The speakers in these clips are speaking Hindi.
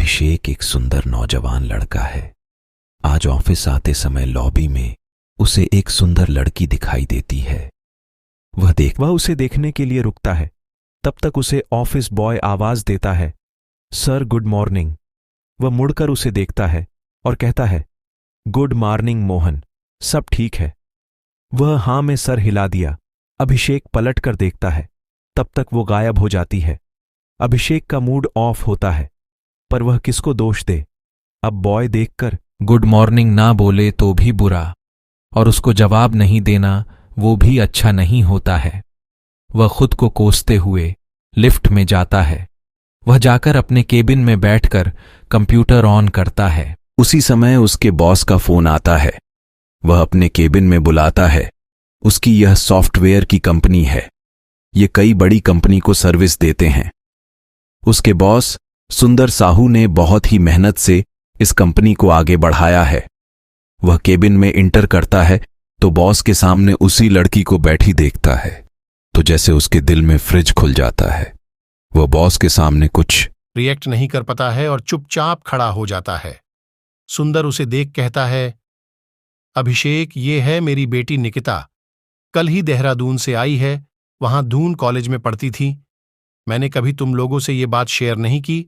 अभिषेक एक सुंदर नौजवान लड़का है। आज ऑफिस आते समय लॉबी में उसे एक सुंदर लड़की दिखाई देती है। वह उसे देखने के लिए रुकता है। तब तक उसे ऑफिस बॉय आवाज देता है, सर गुड मॉर्निंग। वह मुड़कर उसे देखता है और कहता है, गुड मॉर्निंग मोहन, सब ठीक है। वह हां में सर हिला दिया। अभिषेक पलट कर देखता है। तब तक वो गायब हो जाती है। अभिषेक का मूड ऑफ होता है, पर वह किसको दोष दे। अब बॉय देखकर गुड मॉर्निंग ना बोले तो भी बुरा, और उसको जवाब नहीं देना वो भी अच्छा नहीं होता है। वह खुद को कोसते हुए लिफ्ट में जाता है। वह जाकर अपने केबिन में बैठकर कंप्यूटर ऑन करता है। उसी समय उसके बॉस का फोन आता है। वह अपने केबिन में बुलाता है। उसकी यह सॉफ्टवेयर की कंपनी है। ये कई बड़ी कंपनी को सर्विस देते हैं। उसके बॉस सुंदर साहू ने बहुत ही मेहनत से इस कंपनी को आगे बढ़ाया है। वह केबिन में इंटर करता है तो बॉस के सामने उसी लड़की को बैठी देखता है तो जैसे उसके दिल में फ्रिज खुल जाता है। वह बॉस के सामने कुछ रिएक्ट नहीं कर पाता है और चुपचाप खड़ा हो जाता है। सुंदर उसे देख कहता है, अभिषेक, ये है मेरी बेटी निकिता। कल ही देहरादून से आई है। वहां दून कॉलेज में पढ़ती थी। मैंने कभी तुम लोगों से ये बात शेयर नहीं की,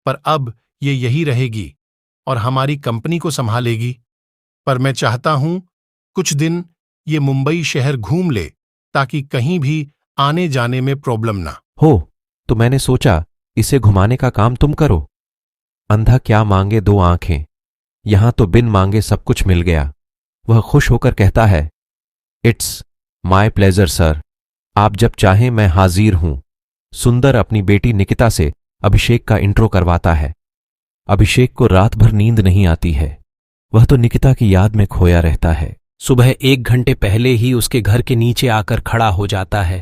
पर अब ये यही रहेगी और हमारी कंपनी को संभालेगी। पर मैं चाहता हूं कुछ दिन ये मुंबई शहर घूम ले ताकि कहीं भी आने जाने में प्रॉब्लम ना हो। तो मैंने सोचा इसे घुमाने का काम तुम करो। अंधा क्या मांगे दो आंखें, यहां तो बिन मांगे सब कुछ मिल गया। वह खुश होकर कहता है, इट्स माय प्लेजर सर, आप जब चाहें मैं हाजिर हूं। सुंदर अपनी बेटी निकिता से अभिषेक का इंट्रो करवाता है। अभिषेक को रात भर नींद नहीं आती है। वह तो निकिता की याद में खोया रहता है। सुबह 1 घंटे पहले ही उसके घर के नीचे आकर खड़ा हो जाता है।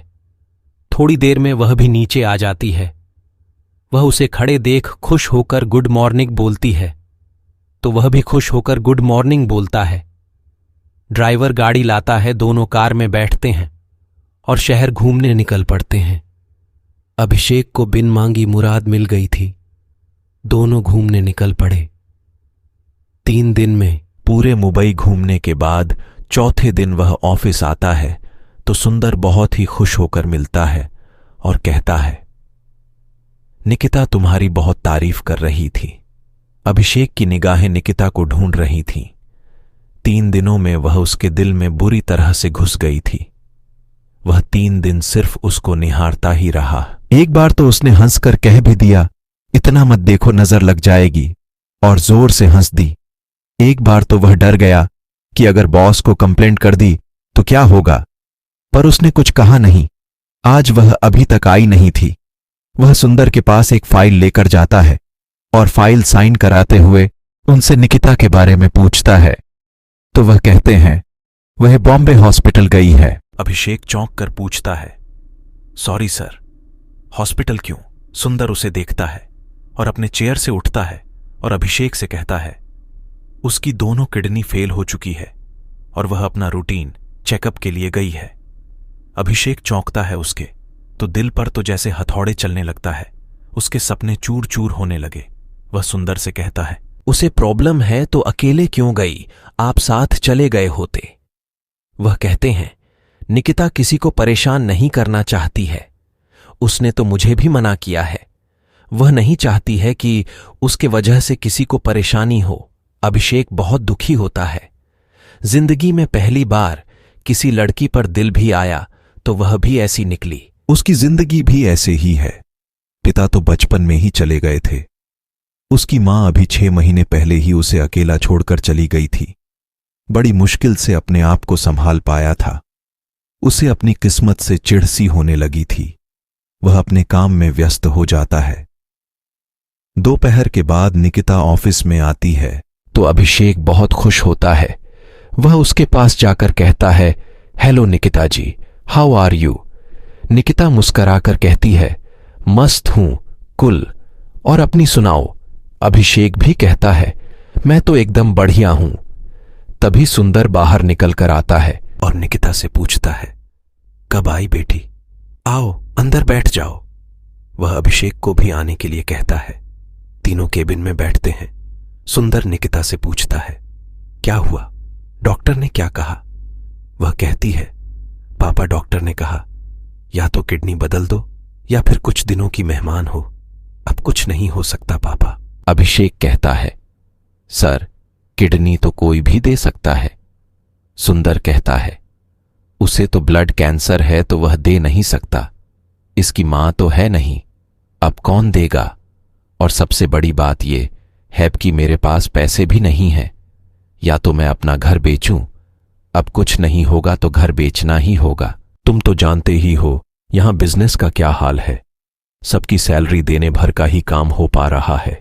थोड़ी देर में वह भी नीचे आ जाती है। वह उसे खड़े देख खुश होकर गुड मॉर्निंग बोलती है तो वह भी खुश होकर गुड मॉर्निंग बोलता है। ड्राइवर गाड़ी लाता है। दोनों कार में बैठते हैं और शहर घूमने निकल पड़ते हैं। अभिषेक को बिन मांगी मुराद मिल गई थी। दोनों घूमने निकल पड़े। 3 दिन में पूरे मुंबई घूमने के बाद चौथे दिन वह ऑफिस आता है तो सुंदर बहुत ही खुश होकर मिलता है और कहता है, निकिता तुम्हारी बहुत तारीफ कर रही थी। अभिषेक की निगाहें निकिता को ढूंढ रही थीं। 3 दिनों में वह उसके दिल में बुरी तरह से घुस गई थी। वह 3 दिन सिर्फ उसको निहारता ही रहा। एक बार तो उसने हंसकर कह भी दिया, इतना मत देखो नजर लग जाएगी, और जोर से हंस दी। एक बार तो वह डर गया कि अगर बॉस को कंप्लेंट कर दी तो क्या होगा, पर उसने कुछ कहा नहीं। आज वह अभी तक आई नहीं थी। वह सुंदर के पास एक फाइल लेकर जाता है और फाइल साइन कराते हुए उनसे निकिता के बारे में पूछता है तो वह कहते हैं वह बॉम्बे हॉस्पिटल गई है। अभिषेक चौंक कर पूछता है, सॉरी सर, हॉस्पिटल क्यों? सुंदर उसे देखता है और अपने चेयर से उठता है और अभिषेक से कहता है, उसकी दोनों किडनी फेल हो चुकी है और वह अपना रूटीन चेकअप के लिए गई है। अभिषेक चौंकता है उसके तो दिल पर तो जैसे हथौड़े चलने लगता है। उसके सपने चूर चूर होने लगे। वह सुंदर से कहता है, उसे प्रॉब्लम है तो अकेले क्यों गई, आप साथ चले गए होते। वह कहते हैं, निकिता किसी को परेशान नहीं करना चाहती है। उसने तो मुझे भी मना किया है। वह नहीं चाहती है कि उसके वजह से किसी को परेशानी हो। अभिषेक बहुत दुखी होता है। जिंदगी में पहली बार किसी लड़की पर दिल भी आया तो वह भी ऐसी निकली। उसकी जिंदगी भी ऐसे ही है। पिता तो बचपन में ही चले गए थे। उसकी मां अभी 6 महीने पहले ही उसे अकेला छोड़कर चली गई थी। बड़ी मुश्किल से अपने आप को संभाल पाया था। उसे अपनी किस्मत से चिढ़ सी होने लगी थी। वह अपने काम में व्यस्त हो जाता है। दोपहर के बाद निकिता ऑफिस में आती है तो अभिषेक बहुत खुश होता है। वह उसके पास जाकर कहता है, hello Nikita ji, how are you? Nikita मुस्कराकर कहती है, मस्त हूं, कुल, और अपनी सुनाओ। अभिषेक भी कहता है, मैं तो एकदम बढ़िया हूं। तभी सुंदर बाहर निकल कर आता है और निकिता से पूछता है, कब आई बेटी? आओ अंदर बैठ जाओ। वह अभिषेक को भी आने के लिए कहता है। तीनों केबिन में बैठते हैं। सुंदर निकिता से पूछता है, क्या हुआ? डॉक्टर ने क्या कहा? वह कहती है, पापा, डॉक्टर ने कहा या तो किडनी बदल दो या फिर कुछ दिनों की मेहमान हो। अब कुछ नहीं हो सकता पापा। अभिषेक कहता है, सर, किडनी तो कोई भी दे सकता है। सुंदर कहता है, उसे तो ब्लड कैंसर है तो वह दे नहीं सकता। इसकी मां तो है नहीं, अब कौन देगा? और सबसे बड़ी बात यह है कि मेरे पास पैसे भी नहीं हैं। या तो मैं अपना घर बेचूं, अब कुछ नहीं होगा तो घर बेचना ही होगा। तुम तो जानते ही हो यहां बिजनेस का क्या हाल है। सबकी सैलरी देने भर का ही काम हो पा रहा है।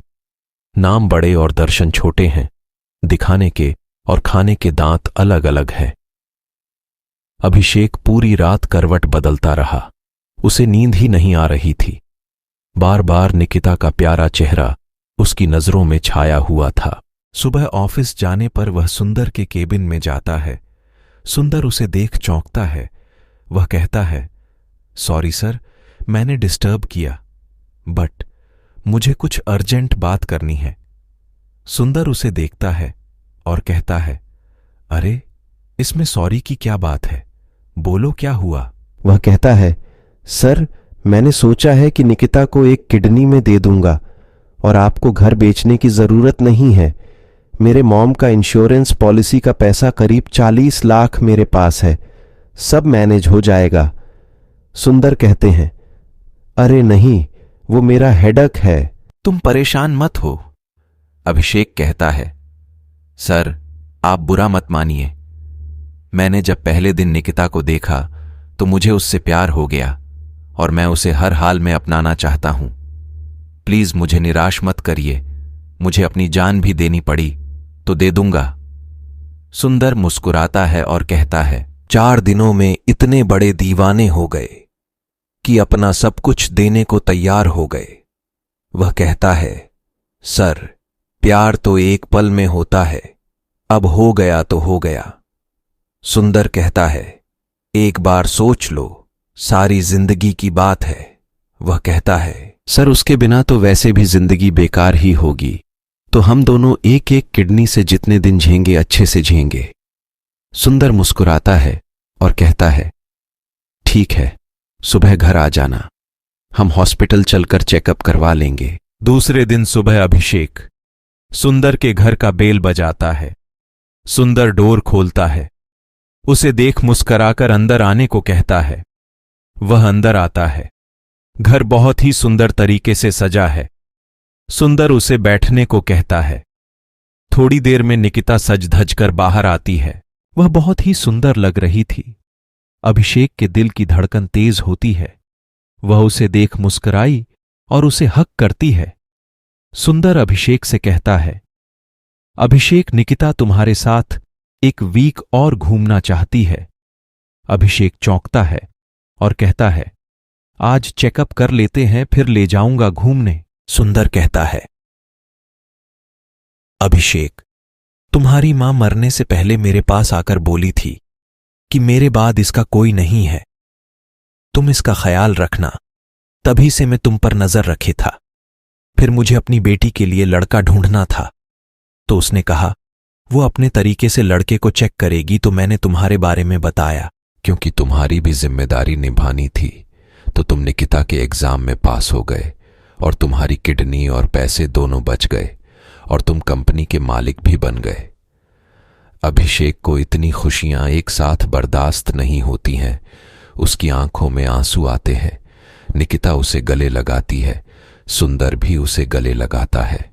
नाम बड़े और दर्शन छोटे हैं। दिखाने के और खाने के दांत अलग अलग हैं। अभिषेक पूरी रात करवट बदलता रहा। उसे नींद ही नहीं आ रही थी। बार बार निकिता का प्यारा चेहरा उसकी नजरों में छाया हुआ था। सुबह ऑफिस जाने पर वह सुंदर के केबिन में जाता है। सुंदर उसे देख चौंकता है। वह कहता है, सॉरी सर, मैंने डिस्टर्ब किया, बट मुझे कुछ अर्जेंट बात करनी है। सुंदर उसे देखता है और कहता है, अरे, इसमें सॉरी की क्या बात है? बोलो क्या हुआ? वह कहता है, सर, मैंने सोचा है कि निकिता को एक किडनी में दे दूंगा और आपको घर बेचने की जरूरत नहीं है। मेरे मॉम का इंश्योरेंस पॉलिसी का पैसा करीब 40 लाख मेरे पास है, सब मैनेज हो जाएगा। सुंदर कहते हैं, अरे नहीं, वो मेरा हेडक है। तुम परेशान मत हो। अभिषेक कहता है, सर, आप बुरा मत मानिए। मैंने जब पहले दिन निकिता को देखा तो मुझे उससे प्यार हो गया और मैं उसे हर हाल में अपनाना चाहता हूं। प्लीज मुझे निराश मत करिए। मुझे अपनी जान भी देनी पड़ी तो दे दूंगा। सुंदर मुस्कुराता है और कहता है, 4 दिनों में इतने बड़े दीवाने हो गए कि अपना सब कुछ देने को तैयार हो गए। वह कहता है, सर, प्यार तो एक पल में होता है, अब हो गया तो हो गया। सुंदर कहता है, एक बार सोच लो, सारी जिंदगी की बात है। वह कहता है, सर, उसके बिना तो वैसे भी जिंदगी बेकार ही होगी, तो हम दोनों एक एक किडनी से जितने दिन झेंगे अच्छे से झेंगे। सुंदर मुस्कुराता है और कहता है, ठीक है, सुबह घर आ जाना, हम हॉस्पिटल चलकर चेकअप करवा लेंगे। दूसरे दिन सुबह अभिषेक सुंदर के घर का बेल बजाता है। सुंदर डोर खोलता है। उसे देख मुस्कराकर अंदर आने को कहता है। वह अंदर आता है। घर बहुत ही सुंदर तरीके से सजा है। सुंदर उसे बैठने को कहता है। थोड़ी देर में निकिता सज धज कर बाहर आती है। वह बहुत ही सुंदर लग रही थी। अभिषेक के दिल की धड़कन तेज होती है। वह उसे देख मुस्कुराई और उसे हक करती है। सुंदर अभिषेक से कहता है, अभिषेक, निकिता तुम्हारे साथ एक वीक और घूमना चाहती है। अभिषेक चौंकता है और कहता है, आज चेकअप कर लेते हैं, फिर ले जाऊंगा घूमने। सुंदर कहता है, अभिषेक, तुम्हारी मां मरने से पहले मेरे पास आकर बोली थी कि मेरे बाद इसका कोई नहीं है, तुम इसका ख्याल रखना। तभी से मैं तुम पर नजर रखे था। फिर मुझे अपनी बेटी के लिए लड़का ढूंढना था, तो उसने कहा वो अपने तरीके से लड़के को चेक करेगी, तो मैंने तुम्हारे बारे में बताया। क्योंकि तुम्हारी भी जिम्मेदारी निभानी थी, तो तुम निकिता के एग्जाम में पास हो गए और तुम्हारी किडनी और पैसे दोनों बच गए और तुम कंपनी के मालिक भी बन गए। अभिषेक को इतनी खुशियां एक साथ बर्दाश्त नहीं होती हैं। उसकी आंखों में आंसू आते हैं। निकिता उसे गले लगाती है। सुंदर भी उसे गले लगाता है।